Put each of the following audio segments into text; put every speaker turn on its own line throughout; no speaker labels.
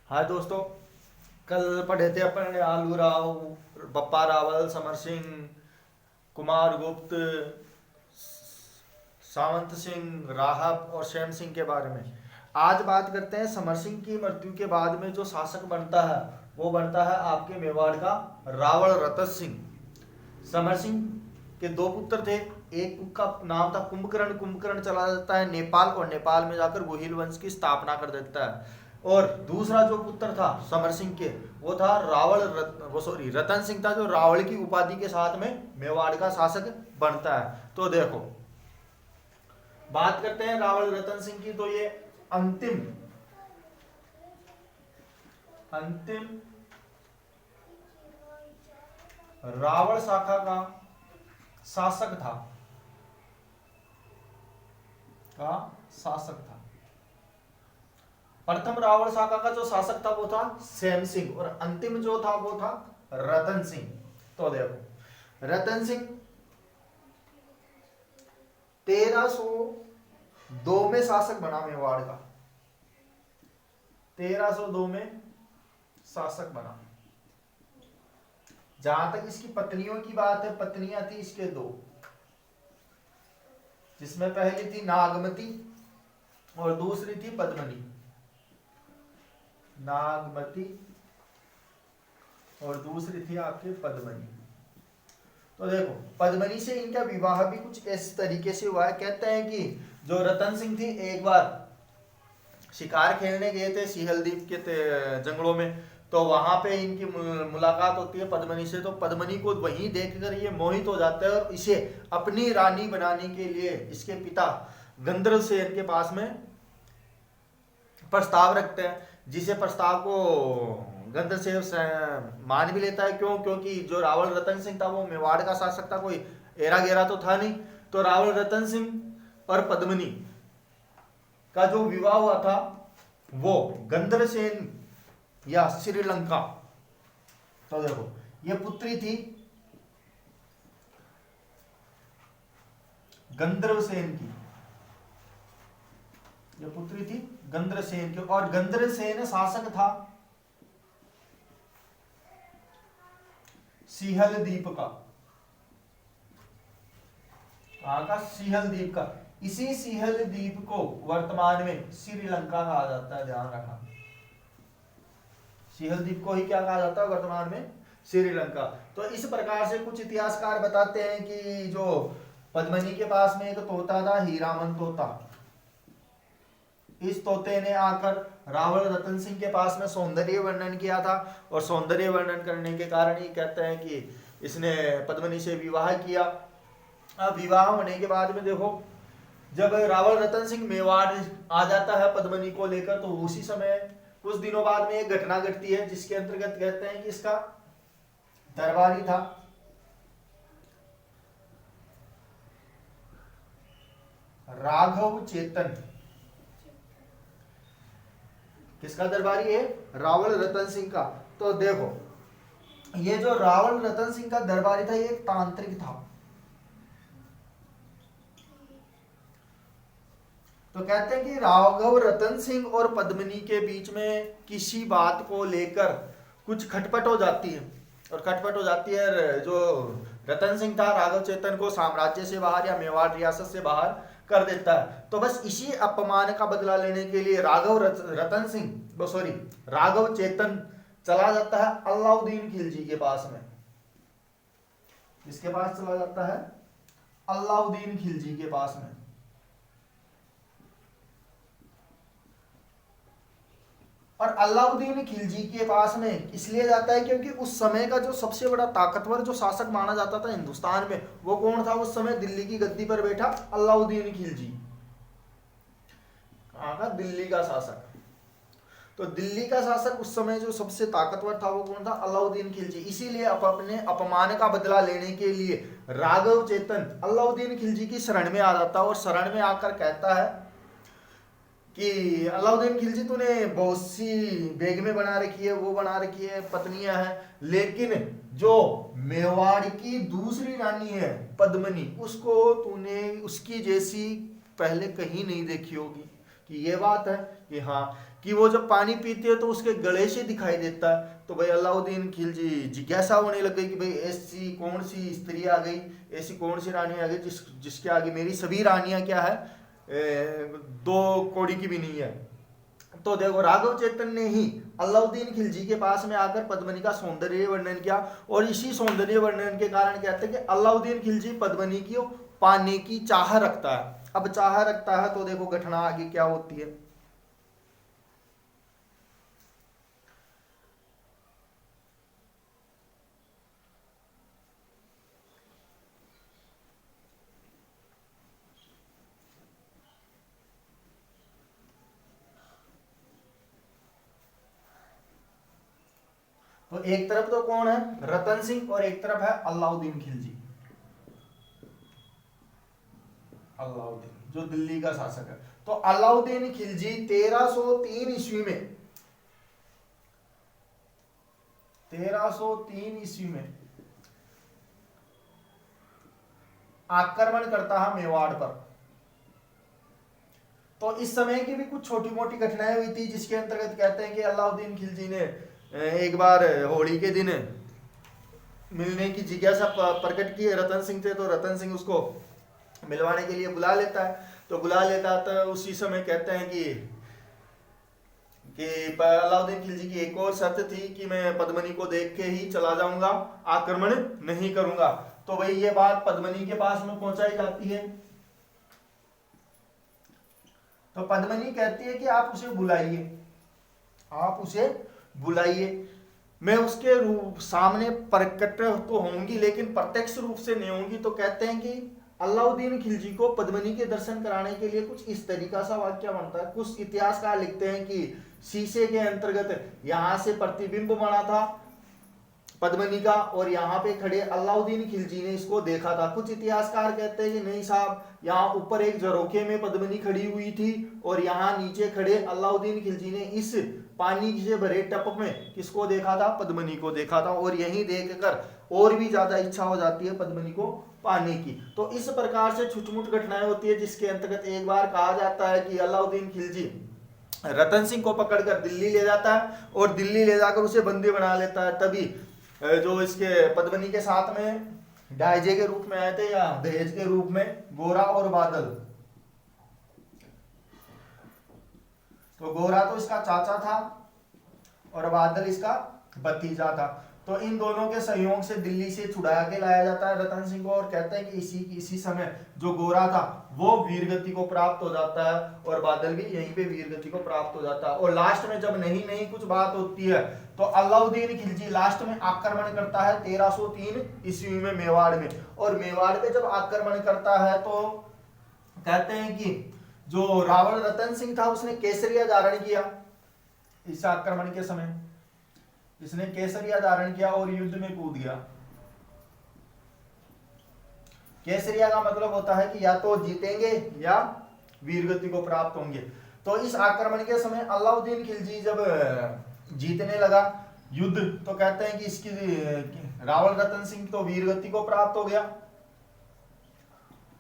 हाँ दोस्तों, कल पढ़े थे अपन ने आलू राव, बप्पा रावल, समर सिंह, कुमार गुप्त, सावंत सिंह, राहब और श्याम सिंह के बारे में। आज बात करते हैं समर सिंह की मृत्यु के बाद में जो शासक बनता है वो बनता है आपके मेवाड़ का रावल रतन सिंह। समर सिंह के दो पुत्र थे। एक का नाम था कुंभकर्ण। कुंभकर्ण चला जाता है नेपाल और नेपाल में जाकर गोहिल वंश की स्थापना कर देता है। और दूसरा जो पुत्र था समर सिंह के वो था रतन सिंह था, जो रावल की उपाधि के साथ में मेवाड़ का शासक बनता है। तो देखो, बात करते हैं रावल रतन सिंह की। तो ये अंतिम अंतिम रावण शाखा का शासक था प्रथम रावण शाखा का जो शासक था वो था श्याम सिंह और अंतिम जो था वो था रतन सिंह। तो देखो, रतन सिंह 1302 में शासक बना मेवाड़ का। 1302 में शासक बना। जहां तक इसकी पत्नियों की बात है, पत्नियां थी इसके दो, जिसमें पहली थी नागमती और दूसरी थी पद्मनी। नागमती और दूसरी थी आपके पद्मनी। तो देखो, पद्मनी से इनका विवाह भी कुछ इस तरीके से हुआ है। कहते हैं कि जो रतन सिंह थी एक बार शिकार खेलने गए थे सिहलदीप के जंगलों में, तो वहां पे इनकी मुलाकात होती है पद्मनी से। तो पद्मनी को वहीं देखकर ये मोहित हो जाता है और इसे अपनी रानी बनाने के लिए इसके पिता गंधर्व सेन के पास में प्रस्ताव रखते हैं, जिसे प्रस्ताव को गंधर्व सेन मान भी लेता है। क्योंकि जो रावल रतन सिंह था वो मेवाड़ का शासक था, कोई एरा गेरा तो था नहीं। तो रावल रतन सिंह और पद्मनी का जो विवाह हुआ था वो गंधर्व सेन या श्रीलंका। तो देखो, ये पुत्री थी गंधर्वसेन की। ये पुत्री थी गंधर्वसेन की और गंधर्वसेन शासक था सिहल द्वीप का। सिहल द्वीप का। इसी सिहल द्वीप को वर्तमान में श्रीलंका कहा जाता है, ध्यान रखना। सिहल द्वीप को ही क्या कहा जाता है वर्तमान में? श्रीलंका। तो इस प्रकार से कुछ इतिहासकार बताते हैं कि जो पद्मनी के पास में एक तोता था, हीरामन तोता। इस तोते ने आकर रावल रतन सिंह के पास में सौंदर्य वर्णन किया था और सौंदर्य वर्णन करने के कारण ही कहते हैं कि इसने पद्मनी से विवाह किया। अब विवाह होने के बाद में देखो, जब रावल रतन सिंह मेवाड़ आ जाता है पद्मनी को लेकर, तो उसी समय कुछ दिनों बाद में एक घटना घटती है जिसके अंतर्गत कहते हैं कि इसका दरबारी था राघव चेतन। किसका दरबारी है? रावल रतन सिंह का। तो देखो, ये जो रावल रतन सिंह का दरबारी था ये एक तांत्रिक था। तो कहते हैं कि राघव रतन सिंह और पद्मनी के बीच में किसी बात को लेकर कुछ खटपट हो जाती है और खटपट हो जाती है। जो रतन सिंह था राघव चेतन को साम्राज्य से बाहर या मेवाड़ रियासत से बाहर कर देता है। तो बस इसी अपमान का बदला लेने के लिए राघव चेतन चला जाता है अलाउद्दीन खिलजी के पास में। इसके पास चला जाता है अलाउद्दीन खिलजी के पास में। और अलाउद्दीन खिलजी के पास में इसलिए जाता है क्योंकि उस समय का जो सबसे बड़ा ताकतवर जो शासक माना जाता था हिंदुस्तान में, वो कौन था उस समय? दिल्ली की गद्दी पर बैठा अलाउद्दीन खिलजी। दिल्ली का शासक। तो दिल्ली का शासक उस समय जो सबसे ताकतवर था वो कौन था? अलाउद्दीन खिलजी। इसीलिए अपने अपमान का बदला लेने के लिए राघव चेतन अलाउद्दीन खिलजी की शरण में आ जाता है और शरण में आकर कहता है कि अलाउद्दीन खिलजी, तूने बहुत सी बेगमें बना रखी है, वो बना रखी है, पत्नियां हैं, लेकिन जो मेवाड़ की दूसरी रानी है पद्मनी, उसको तूने उसकी जैसी पहले कहीं नहीं देखी होगी। कि ये बात है कि हाँ, कि वो जब पानी पीती है तो उसके गले से दिखाई देता है। तो भाई अलाउद्दीन खिलजी जिज्ञासा होने लग गई कि भाई ऐसी कौन सी स्त्री आ गई, ऐसी कौन सी रानी आ गई जिसके आगे मेरी सभी रानियां क्या है, दो कौड़ी की भी नहीं है। तो देखो राघव चैतन्य ने ही अलाउद्दीन खिलजी के पास में आकर पद्मिनी का सौंदर्य वर्णन किया, और इसी सौंदर्य वर्णन के कारण कहते हैं कि अलाउद्दीन खिलजी पद्मिनी की पाने की चाह रखता है। अब चाह रखता है तो देखो घटना आगे क्या होती है। तो एक तरफ तो कौन है, रतन सिंह, और एक तरफ है अलाउद्दीन खिलजी। अलाउद्दीन जो दिल्ली का शासक है। तो अलाउद्दीन खिलजी 1303 ईस्वी में 1303 ईस्वी में आक्रमण करता है मेवाड़ पर। तो इस समय की भी कुछ छोटी मोटी घटनाएं हुई थी, जिसके अंतर्गत कहते हैं कि अलाउद्दीन खिलजी ने एक बार होली के दिन मिलने की जिज्ञासा प्रकट की है रतन सिंह से। तो रतन सिंह उसको मिलवाने के लिए बुला लेता है। तो बुला लेता है तो उसी समय कहते हैं कि अलाउद्दीन खिलजी की एक और शर्त थी कि मैं पद्मिनी को देख के ही चला जाऊंगा, आक्रमण नहीं करूंगा। तो भाई ये बात पद्मिनी के पास में पहुंचाई जाती है। तो पद्मिनी कहती है कि आप उसे बुलाइए, आप उसे बुलाइए, मैं उसके रूप सामने प्रकट तो होंगी लेकिन प्रत्यक्ष रूप से नहीं होंगी। तो कहते हैं कि अलाउद्दीन खिलजी को पद्मिनी के दर्शन कराने के लिए कुछ इस तरीका सा वाक्य बनता है। कुछ इतिहासकार लिखते हैं कि शीशे के अंतर्गत यहां से प्रतिबिंब बना था पद्मिनी का, और यहाँ पे खड़े अलाउद्दीन खिलजी ने इसको देखा था। कुछ इतिहासकार कहते हैं कि नहीं साहब, यहाँ ऊपर एक झरोखे में पद्मिनी खड़ी हुई थी और यहाँ नीचे खड़े अलाउद्दीन खिलजी ने इस पानी से भरे टप में किसको देखा था, पद्मिनी को देखा था। और यही देखकर और भी ज्यादा इच्छा हो जाती है पद्मिनी को पाने की। तो इस प्रकार से छुटमुट घटनाएं होती है, जिसके अंतर्गत एक बार कहा जाता है कि अलाउद्दीन खिलजी रतन सिंह को पकड़कर दिल्ली ले जाता है और दिल्ली ले जाकर उसे बंदी बना लेता है। तभी जो इसके पद्मिनी के साथ में डायजे के रूप में आए थे या दहेज के रूप में गोरा और बादल। तो गोरा तो इसका चाचा था और बादल इसका भतीजा था। तो इन दोनों के सहयोग से दिल्ली से छुड़ा के लाया जाता है रतन सिंह को, और कहते हैं कि इसी समय जो गोरा था वो वीरगति को प्राप्त हो जाता है और बादल भी यहीं पे वीरगति को प्राप्त हो जाता है। और लास्ट में जब नहीं कुछ बात होती है तो अलाउद्दीन खिलजी लास्ट में आक्रमण करता है 1303 ईस्वी में मेवाड़ में। और मेवाड़ पे जब आक्रमण करता है तो कहते हैं कि जो रावण रतन सिंह था उसने केसरिया धारण किया। इस आक्रमण के समय इसने केसरिया धारण किया और युद्ध में कूद गया। केसरिया का मतलब होता है कि या तो जीतेंगे या वीरगति को प्राप्त होंगे। तो इस आक्रमण के समय अलाउद्दीन खिलजी जब जीतने लगा युद्ध, तो कहते हैं कि इसकी रावण रतन सिंह तो वीरगति को प्राप्त हो गया।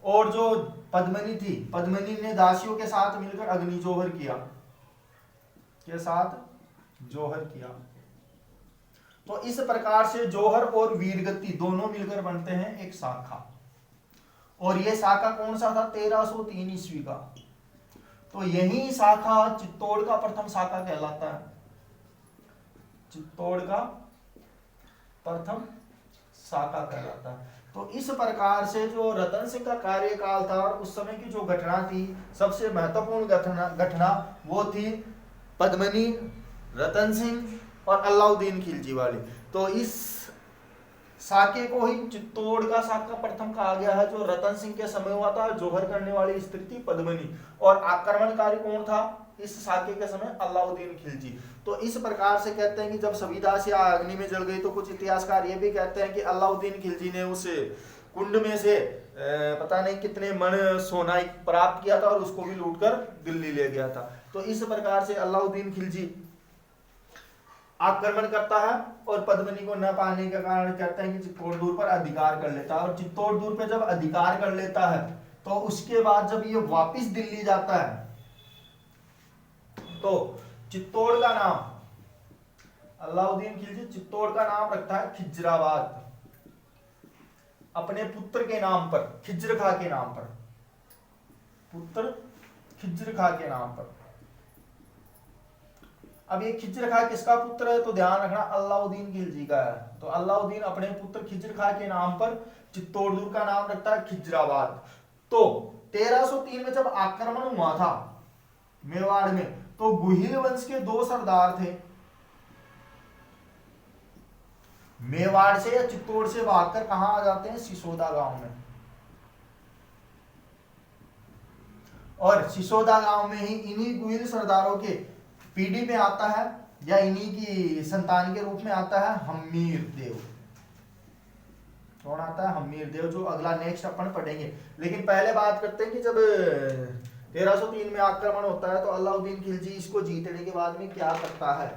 और जो पद्मिनी थी, पद्मिनी ने दासियों के साथ मिलकर अग्नि जोहर किया, के साथ जोहर किया। तो इस प्रकार से जोहर और वीरगति दोनों मिलकर बनते हैं एक शाखा। और ये शाखा कौन सा था, 1303 ईस्वी का। तो यही शाखा चित्तौड़ का प्रथम शाखा कहलाता है। चित्तौड़ का प्रथम शाखा कहलाता है। तो इस प्रकार से जो रतन सिंह का कार्यकाल था और उस समय की जो घटना थी, सबसे महत्वपूर्ण घटना वो थी पद्मिनी, रतन सिंह और अलाउद्दीन खिलजी वाली। तो इस साके को ही चित्तौड़ का साका प्रथम कहा गया है, जो रतन सिंह के समय हुआ था। जोहर करने वाली स्त्री थी पद्मिनी और आक्रमणकारी कौन था इस साके के समय, अलाउद्दीन खिलजी। तो इस प्रकार से कहते हैं कि जब सभी दासियां अग्नि में जल गई तो कुछ इतिहासकार ये भी कहते हैं कि अलाउद्दीन खिलजी ने उस कुंड में से पता नहीं कितने मन सोना प्राप्त किया था और उसको भी लूटकर दिल्ली ले गया था। तो इस प्रकार से अलाउद्दीन खिलजी आक्रमण करता है और पद्मिनी को न पाने के कारण कहते हैं कि चित्तौड़ पर अधिकार कर लेता है। और चित्तौड़ पे जब अधिकार कर लेता है तो उसके बाद जब ये वापिस दिल्ली जाता है तो चित्तौड़ का नाम, अलाउद्दीन खिलजी चित्तौड़ का नाम रखता है खिजराबाद, अपने पुत्र के नाम पर, खिज्र खां के नाम पर, पुत्र खिज्र खां के नाम पर। अब ये खिज्र खां किसका पुत्र है, तो ध्यान रखना अलाउद्दीन खिलजी का है। तो अलाउद्दीन अपने पुत्र खिज्र खां के नाम पर चित्तौड़ दुर्ग का नाम रखता है खिजराबाद। तो 1303 में जब आक्रमण हुआ था मेवाड़ में, तो गुहिल वंश के 2 सरदार थे, मेवाड़ से या चित्तौड़ से भागकर कहां आ जाते हैं, सिसोदा गांव में। और सिसोदा गांव में ही इन्हीं गुहिल सरदारों के पीढ़ी में आता है, या इन्हीं की संतान के रूप में आता है हम्मीर देव। कौन आता है, हम्मीर देव, जो अगला नेक्स्ट अपन पढ़ेंगे। लेकिन पहले बात करते हैं कि जब 1303 में आक्रमण होता है तो अलाउद्दीन खिलजी इसको जीतने के बाद में क्या करता है।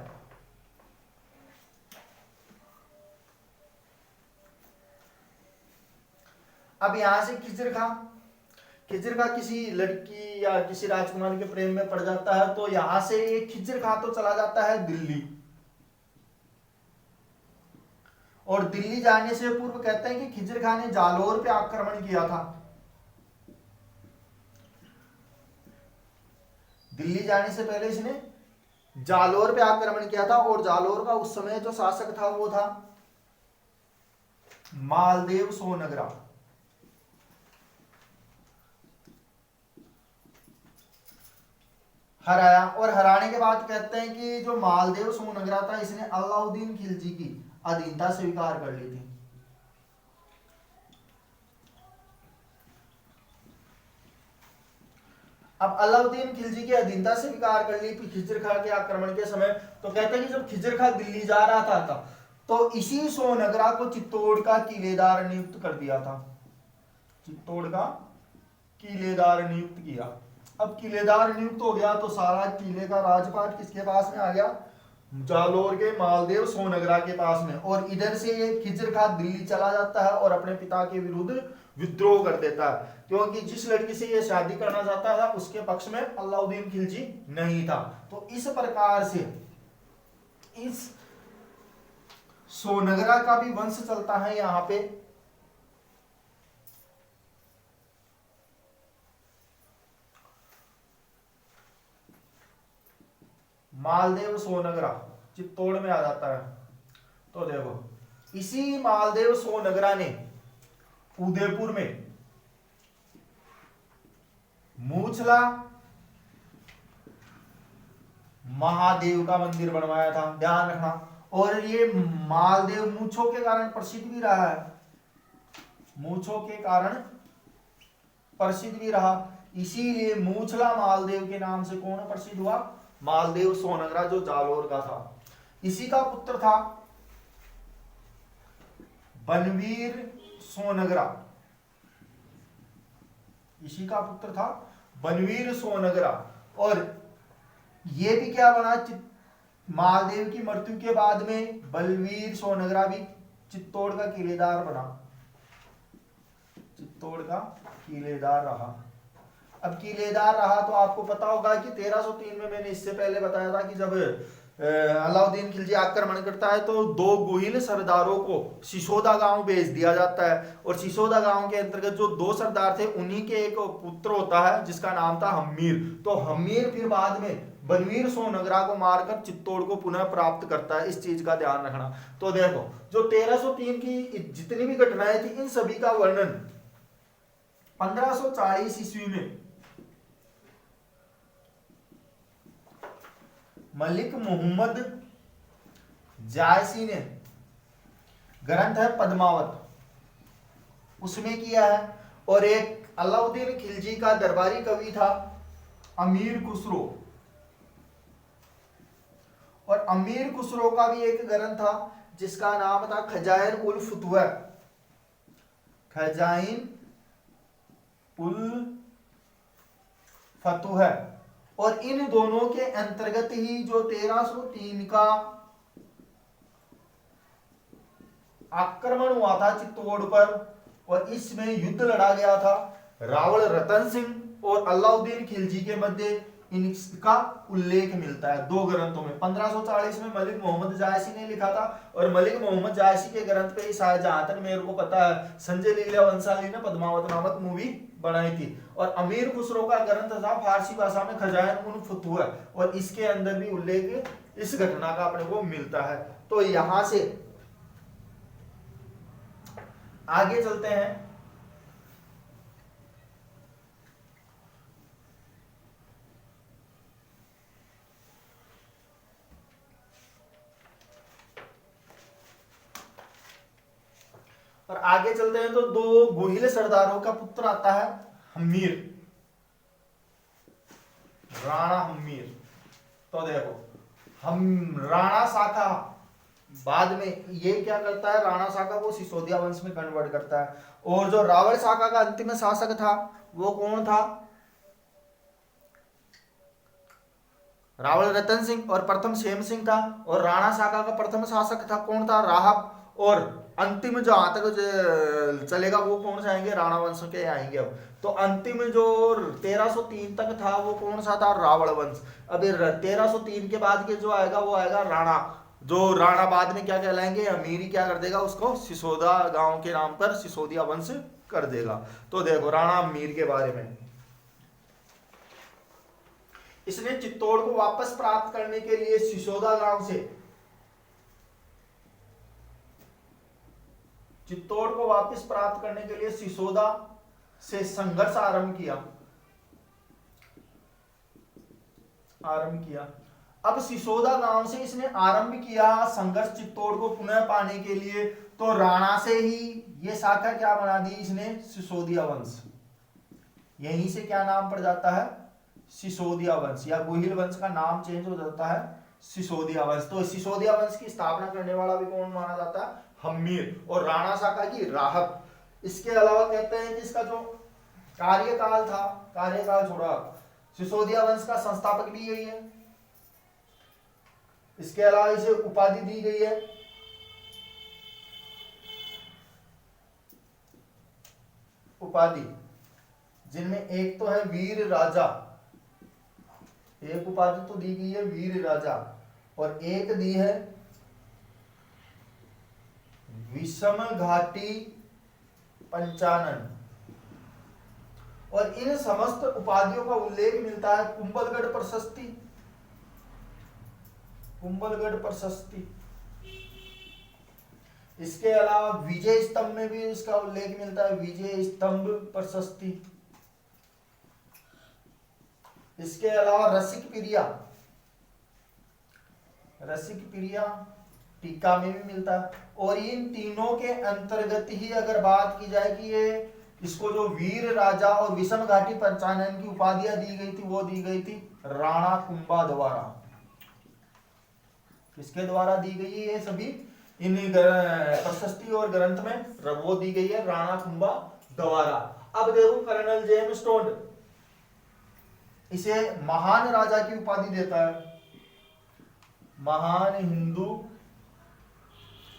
अब यहां से खिज्र खां किसी लड़की या किसी राजकुमारी के प्रेम में पड़ जाता है, तो यहां से ये खिज्र खां तो चला जाता है दिल्ली। और दिल्ली जाने से पूर्व कहते हैं कि खिज्र खां ने जालोर पे आक्रमण किया था। दिल्ली जाने से पहले इसने जालोर पे आक्रमण किया था, और जालोर का उस समय जो शासक था वो था मालदेव सोनगरा। हराया, और हराने के बाद कहते हैं कि जो मालदेव सोनगरा था इसने अलाउद्दीन खिलजी की अधीनता स्वीकार कर ली थी। अब अलाउद्दीन खिलजी की अधीनता स्वीकार कर ली खिज्र खां के आक्रमण के समय। तो कहते हैं कि जब खिज्र खां दिल्ली जा रहा था तो इसी सोनगरा को चित्तौड़ का किलेदार नियुक्त कर दिया था, चित्तौड़ का किलेदार नियुक्त किया। अब किलेदार नियुक्त हो गया तो सारा किले का राजपाट किसके पास में आ गया, जालोर के मालदेव सोनगरा के पास में। और इधर से ये खिज्र खां दिल्ली चला जाता है और अपने पिता के विरुद्ध विद्रोह कर देता है, क्योंकि जिस लड़की से ये शादी करना चाहता था उसके पक्ष में अलाउद्दीन खिलजी नहीं था। तो इस प्रकार से इस सोनगरा का भी वंश चलता है यहां पे। मालदेव सोनगरा चित्तौड़ में आ जाता है। तो देखो इसी मालदेव सोनगरा ने उदयपुर में मूछला महादेव का मंदिर बनवाया था, ध्यान रखना। और ये मालदेव मूछों के कारण प्रसिद्ध भी रहा है, मूछों के कारण प्रसिद्ध भी रहा, इसीलिए मूछला मालदेव के नाम से कौन प्रसिद्ध हुआ, मालदेव सोनगरा जो जालोर का था। इसी का पुत्र था बनवीर सोनगरा, इसी का पुत्र था बनवीर सोनगरा। और ये भी क्या बना, मालदेव की मृत्यु के बाद में बलवीर सोनगरा भी चित्तौड़ का किलेदार बना, चित्तौड़ का किलेदार रहा। अब किलेदार रहा तो आपको पता होगा कि 1303 में मैंने इससे पहले बताया था कि जब अलाउद्दीन खिलजी आक्रमण करता है तो 2 गुहिल सरदारों को सिसोदा गांव भेज दिया जाता है। और सिसोदा गांव के अंतर्गत जो 2 सरदार थे उन्हीं के एक पुत्र होता है जिसका नाम था हम्मीर। तो हम्मीर फिर बाद में बनवीर सोनगरा को मारकर चित्तौड़ को पुनः प्राप्त करता है, इस चीज का ध्यान रखना। तो देखो जो 1303 की जितनी भी घटनाएं थी इन सभी का वर्णन 1540 ईस्वी में मलिक मोहम्मद जायसी ने ग्रंथ है पद्मावत उसमें किया है। और एक अलाउद्दीन खिलजी का दरबारी कवि था अमीर खुसरो, और अमीर खुसरो का भी एक ग्रंथ था जिसका नाम था खजाइन उल फुतुह, खजाइन उल फतुह। और इन दोनों के अंतर्गत ही जो 1303 का आक्रमण हुआ था चित्तौड़ पर, और इसमें युद्ध लड़ा गया था रावल रतन सिंह और अलाउद्दीन खिलजी के मध्य। इनका उल्लेख मिलता है दो ग्रंथों में। 1540 में मलिक मोहम्मद जायसी ने लिखा था, और मलिक मोहम्मद जायसी के ग्रंथ पे ही शायद जहां तक मेरे को पता है संजय लीला बंसाली ने पद्मावत नामक मूवी बनाई थी। और अमीर खुसरो का ग्रंथ था फारसी भाषा में खजाइन उन फुतुह, और इसके अंदर भी उल्लेख इस घटना का अपने को मिलता है। तो यहां से आगे चलते हैं। और आगे चलते हैं तो दो गोहिल सरदारों का पुत्र आता है हम्मीर, राणा हम्मीर। तो देखो हम राणा शाखा बाद में ये क्या करता है, राणा शाखा को सिसोदिया वंश में कन्वर्ट करता है। और जो रावल शाखा का अंतिम शासक था वो कौन था, रावल रतन सिंह, और प्रथम क्षेम सिंह था। और राणा शाखा का प्रथम शासक था कौन था, राहब। और अंतिम जो जहां तक चलेगा वो कौन सा आएंगे, राणा वंश के आएंगे। अब तो अंतिम जो 1303 तक था वो कौन सा था, रावल वंश। अब 1303 के बाद के जो आएगा वो आएगा राणा। जो राणा बाद में क्या कहलाएंगे, अमीरी क्या कर देगा उसको, सिसोदा गांव के नाम पर सिसोदिया वंश कर देगा। तो देखो राणा अमीर के बारे में, इसने चित्तौड़ को वापस प्राप्त करने के लिए सिसोदा गांव से, चित्तौड़ को वापस प्राप्त करने के लिए सिसोदा से संघर्ष आरंभ किया। अब सिसोदा गांव से इसने आरंभ किया संघर्ष चित्तौड़ को पुनः पाने के लिए। तो राणा से ही ये शाखा क्या बना दी इसने, सिसोदिया वंश। यहीं से क्या नाम पड़ जाता है, सिसोदिया वंश, या गोहिल वंश का नाम चेंज हो जाता है सिसोदिया वंश। तो सिसोदिया वंश की स्थापना करने वाला भी कौन माना जाता है, हम्मीर। और राणा शाखा की राहब। इसके अलावा कहते हैं कि इसका जो कार्यकाल था, कार्यकाल छोड़ा, सिसोदिया वंश का संस्थापक भी यही है। इसके अलावा इसे उपाधि दी गई है, उपाधि, जिनमें एक तो है वीर राजा, एक उपाधि तो दी गई है वीर राजा, और एक दी है विषम घाटी पंचानन। और इन समस्त उपाधियों का उल्लेख मिलता है कुंभलगढ़ प्रशस्ति, कुंभलगढ़ प्रशस्ति। इसके अलावा विजय स्तंभ में भी इसका उल्लेख मिलता है, विजय स्तंभ प्रशस्ति। इसके अलावा रसिक प्रिया टीका में भी मिलता है। और इन तीनों के अंतर्गत ही अगर बात की जाए कि ये इसको जो वीर राजा और विषम घाटी पंचानन की उपाधियां दी गई थी वो दी गई थी राणा कुंभा द्वारा। किसके द्वारा दी गई है ये सभी, इन प्रशस्ति और ग्रंथ में वो दी गई है राणा कुंभा द्वारा। अब देखो कर्नल जेम्स टोड इसे महान राजा की उपाधि देता है, महान हिंदू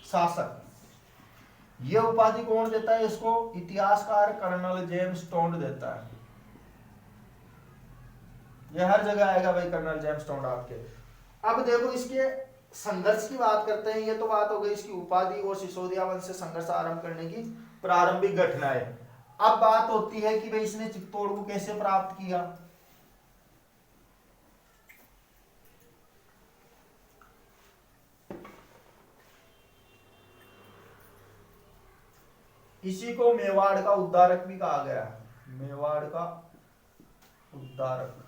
शासक। यह उपाधि कौन देता है इसको, इतिहासकार कर्नल जेम्स टोड देता है। यह हर जगह आएगा भाई कर्नल जेम्स टोड आपके। अब देखो इसके संघर्ष की बात करते हैं, ये तो बात हो गई इसकी उपाधि और सिसोदिया वंश से संघर्ष आरंभ करने की प्रारंभिक घटनाएं। अब बात होती है कि भाई इसने चित्तौड़ को कैसे प्राप्त किया। इसी को मेवाड़ का उद्धारक भी कहा गया है, मेवाड़ का उद्धारक।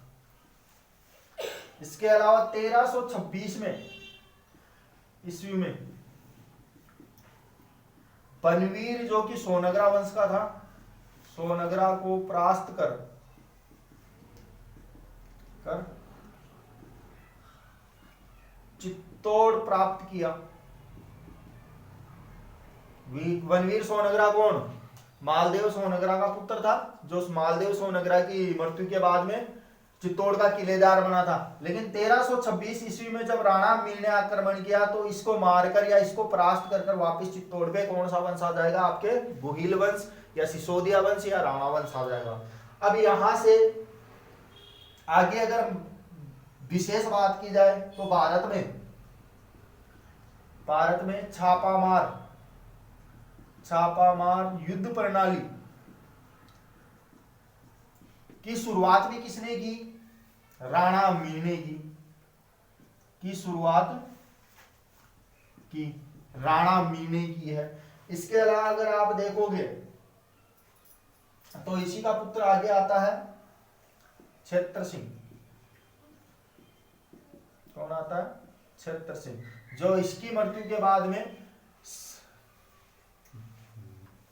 इसके अलावा 1326 में ईस्वी में बनवीर जो कि सोनगरा वंश का था, सोनगरा को परास्त कर चित्तौड़ प्राप्त किया। बनवीर सोनगरा कौन, मालदेव सोनगरा का पुत्र था, जो मालदेव सोनगरा की मृत्यु के बाद में चित्तौड़ का किलेदार बना था। लेकिन 1326 ईस्वी में जब राणा मीर ने आक्रमण किया तो इसको मारकर या इसको परास्त कर वापस चित्तौड़ पे कौन सा वंश आ जाएगा, आपके गोहिल वंश या सिसोदिया वंश या राणा वंश आ जाएगा। अब यहां से आगे अगर विशेष बात की जाए तो भारत में छापामार युद्ध प्रणाली की शुरुआत भी किसने की? राणा अमीर ने की शुरुआत की राणा अमीर ने की है। इसके अलावा अगर आप देखोगे तो इसी का पुत्र आगे आता है क्षेत्र सिंह। कौन आता है? क्षेत्र सिंह, जो इसकी मृत्यु के बाद में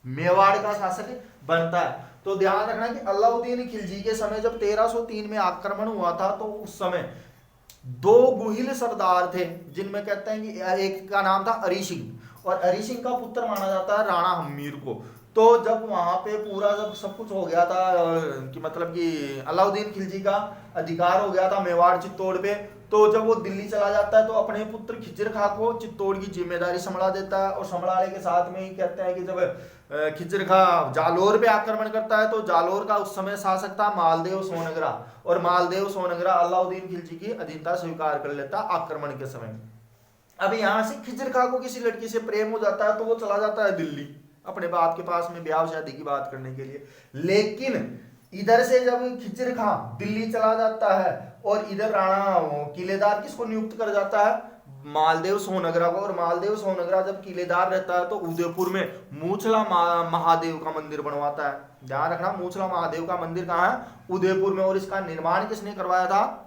मेवाड़ का शासक बनता है। तो ध्यान रखना कि अलाउद्दीन खिलजी के समय जब 1303 में आक्रमण हुआ था तो उस समय दो गुहिल सरदार थे, जिनमें कहते हैं कि एक का नाम था अरी सिंह, और अरी सिंह का पुत्र माना जाता है राणा हमीर को। तो जब वहां पे पूरा जब सब कुछ हो गया था कि मतलब कि अलाउद्दीन खिलजी का अधिकार हो गया था मेवाड़ चित्तौड़ पे, तो जब वो दिल्ली चला जाता है तो अपने पुत्र खिज्र खां को चित्तौड़ की जिम्मेदारी संभाला देता है। और संभालने के साथ में ही कहते हैं कि जब खिज्र खां जालोर पे आक्रमण करता है तो जालोर का उस समय शासक था मालदेव सोनगरा, और मालदेव सोनगरा अलाउद्दीन खिलजी की अधीनता स्वीकार कर लेता आक्रमण के समय। अब यहाँ से खिज्र खां को किसी लड़की से प्रेम हो जाता है तो वो चला जाता है दिल्ली अपने बाप के पास में ब्याह शादी की बात करने के लिए। लेकिन इधर से जब खिज्र खां दिल्ली चला जाता है और इधर राणा किलेदार किसको नियुक्त कर जाता है? मालदेव सोनगरा को। और मालदेव सोनगरा जब किलेदार रहता है तो उदयपुर में मूछला महादेव का मंदिर बनवाता है। ध्यान रखना, मूछला महादेव का मंदिर कहाँ है? उदयपुर में। और इसका निर्माण किसने करवाया था?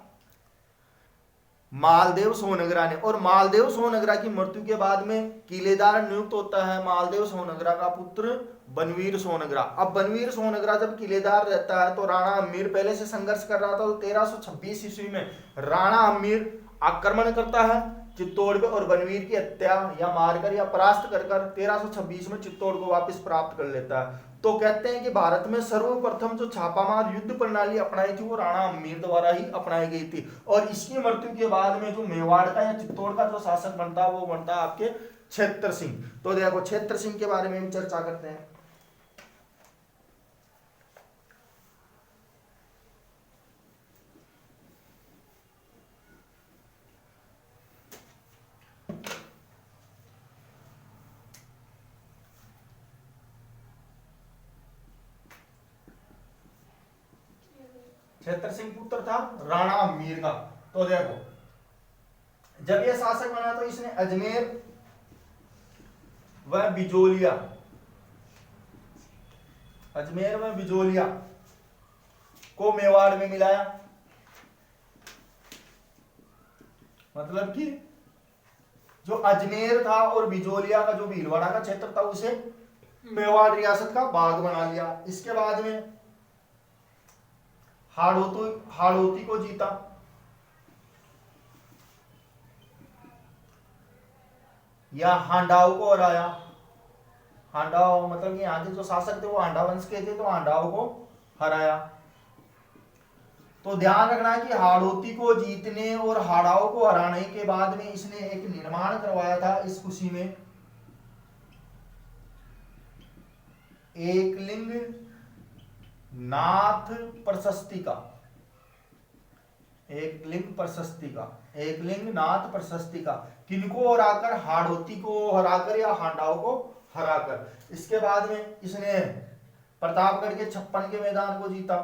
मालदेव सोनगरा ने। और मालदेव सोनगरा की मृत्यु के बाद में किलेदार नियुक्त होता है मालदेव सोनगरा का पुत्र बनवीर सोनगरा। अब बनवीर सोनगरा जब किलेदार रहता है तो राणा अमीर पहले से संघर्ष कर रहा था, तो 1326 ईस्वी में राणा अमीर आक्रमण करता है चित्तौड़ पे और बनवीर की हत्या या मारकर या परास्त कर 1326 में चित्तौड़ को वापस प्राप्त कर लेता है। तो कहते हैं कि भारत में सर्वप्रथम जो छापामार युद्ध प्रणाली अपनाई थी वो राणा अमीर द्वारा ही अपनाई गई थी। और इसकी मृत्यु के बाद में जो मेवाड़ का या चित्तौड़ का जो शासक बनता है वो बनता है आपके क्षेत्र सिंह। तो देखो क्षेत्र सिंह के बारे में भी चर्चा करते हैं। क्षेत्र सिंह पुत्र था राणा अमीर का। तो देखो जब यह शासक बना तो इसने अजमेर व बिजोलिया को मेवाड़ में मिलाया। मतलब कि जो अजमेर था और बिजोलिया का जो भीलवाड़ा का क्षेत्र था उसे मेवाड़ रियासत का भाग बना लिया। इसके बाद में हाड़ौती को जीता। या हांडाओ को हराया। हांडाओ मतलब कि यहाँ के जो शासक थे वो हांडा वंश के थे, तो हांडाओ को हराया। तो ध्यान रखना है कि हाड़ौती को जीतने और हाड़ाओ को हराने के बाद में इसने एक निर्माण करवाया था इस खुशी में, एकलिंग नाथ प्रशस्ति का। एकलिंग नाथ प्रशस्ति का किनको हराकर? हाड़ौती को हराकर या हांडाओ को हराकर। इसके बाद में इसने प्रतापगढ़ के 56 के मैदान को जीता।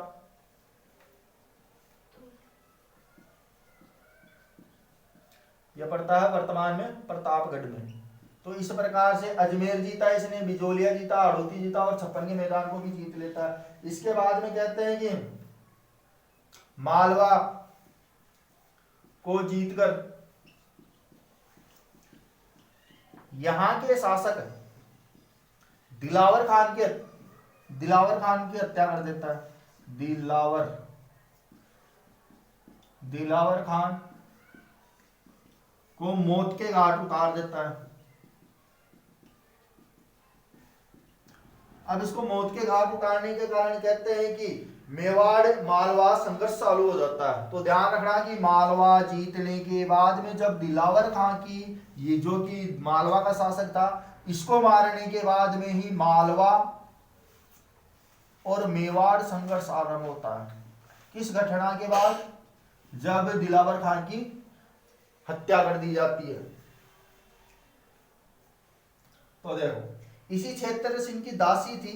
यह पड़ता है वर्तमान में प्रतापगढ़ में। तो इस प्रकार से अजमेर जीता इसने, बिजोलिया जीता, हाड़ौती जीता और 56 के मैदान को भी जीत लेता है। इसके बाद में कहते हैं कि मालवा को जीतकर यहां के शासक दिलावर खान की हत्या कर देता है। दिलावर खान को मौत के घाट उतार देता है। अब इसको मौत के घाट उतारने के कारण कहते हैं कि मेवाड़ मालवा संघर्ष चालू हो जाता है। तो ध्यान रखना कि मालवा जीतने के बाद में जब दिलावर खां की, ये जो कि मालवा का शासक था, इसको मारने के बाद में ही मालवा और मेवाड़ संघर्ष आरंभ होता है। किस घटना के बाद? जब दिलावर खान की हत्या कर दी जाती है। तो देखो इसी क्षेत्र सिंह की दासी थी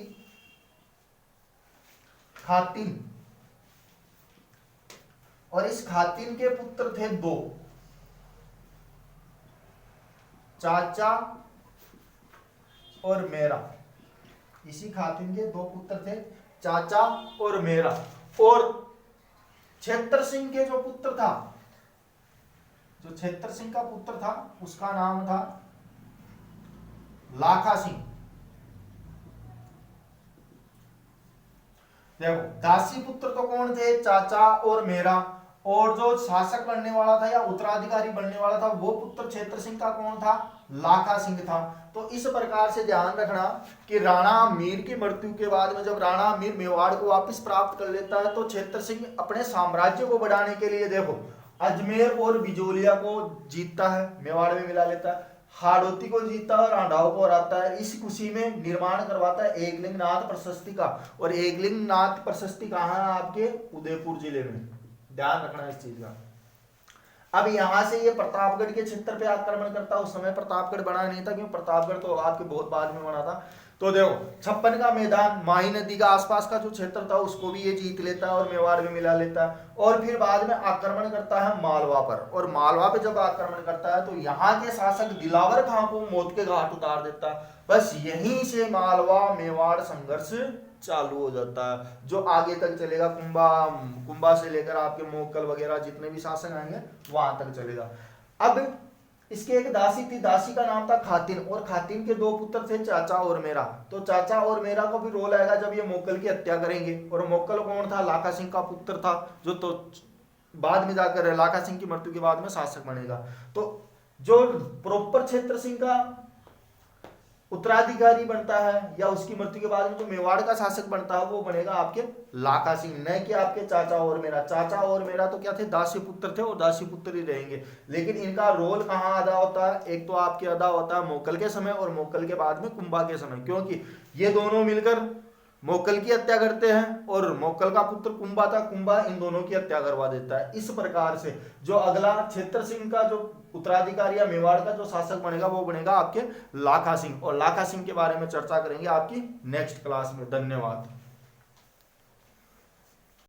खातिन, और इस खातिन के पुत्र थे दो, चाचा और मेरा। इसी खातिन के दो पुत्र थे, चाचा और मेरा। और क्षेत्र सिंह के जो पुत्र था, जो क्षेत्र सिंह का पुत्र था उसका नाम था लाखा सिंह। देखो दासी पुत्र तो कौन थे, चाचा और मेरा, और जो शासक बनने वाला था या उत्तराधिकारी बनने वाला था वो पुत्र क्षेत्र सिंह का कौन था, लाखा सिंह था। तो इस प्रकार से ध्यान रखना कि राणा मीर की मृत्यु के बाद में जब राणा मीर मेवाड़ को वापस प्राप्त कर लेता है तो क्षेत्र सिंह अपने साम्राज्य को बढ़ाने के लिए देखो अजमेर और बिजोलिया को जीतता है, मेवाड़ में मिला लेता है, हाड़ौती को जीतता है और आंडाओं को हराता है। इस खुशी में निर्माण करवाता है एकलिंगनाथ प्रशस्ति का, और एकलिंगनाथ प्रशस्ति कहाँ है, आपके उदयपुर जिले में। ध्यान रखना इस चीज का। अब यहां से ये प्रतापगढ़ के क्षेत्र पे आक्रमण करता, उस समय प्रतापगढ़ बना नहीं था, क्योंकि प्रतापगढ़ तो आपके बहुत बाद में बना था। तो देखो 56 का मैदान, माही नदी का आसपास का जो क्षेत्र था उसको भी ये जीत लेता है और मेवाड़ में मिला लेता है, और फिर बाद में आक्रमण करता है मालवा पर, और मालवा पे जब आक्रमण करता है तो यहाँ के शासक दिलावर खां को मौत के घाट उतार देता है। बस यहीं से मालवा मेवाड़ संघर्ष चालू हो जाता है, जो आगे तक चलेगा, कुंभा से लेकर आपके मोक्कल वगैरह जितने भी शासक आएंगे वहां तक चलेगा। अब इसके एक दासी थी, दासी का नाम था खातिन, और खातिन के दो पुत्र थे, चाचा और मेरा। तो चाचा और मेरा को भी रोल आएगा जब ये मोक्कल की हत्या करेंगे, और मोक्कल कौन था, लाखा सिंह का पुत्र था, जो तो बाद में जाकर लाखा सिंह की मृत्यु के बाद में शासक बनेगा। तो जो प्रॉपर क्षेत्र सिंह का उत्तराधिकारी बनता है या उसकी मृत्यु के बाद में जो मेवाड़ का शासक बनता है वो बनेगा आपके लाखा सिंह, न कि आपके चाचा और मेरा। चाचा और मेरा तो क्या थे, दासी पुत्र थे और दासी पुत्र ही रहेंगे, लेकिन इनका रोल कहाँ अदा होता है, एक तो आपके अदा होता है मोक्कल के समय और मोक्कल के बाद में कुंभा के समय, क्योंकि ये दोनों मिलकर मोक्कल की हत्या करते हैं और मोक्कल का पुत्र कुंभा था, कुंभा इन दोनों की हत्या करवा देता है। इस प्रकार से जो अगला क्षेत्र सिंह का जो उत्तराधिकारी या मेवाड़ का जो शासक बनेगा वो बनेगा आपके लाखा सिंह, और लाखा सिंह के बारे में चर्चा करेंगे आपकी नेक्स्ट क्लास में। धन्यवाद।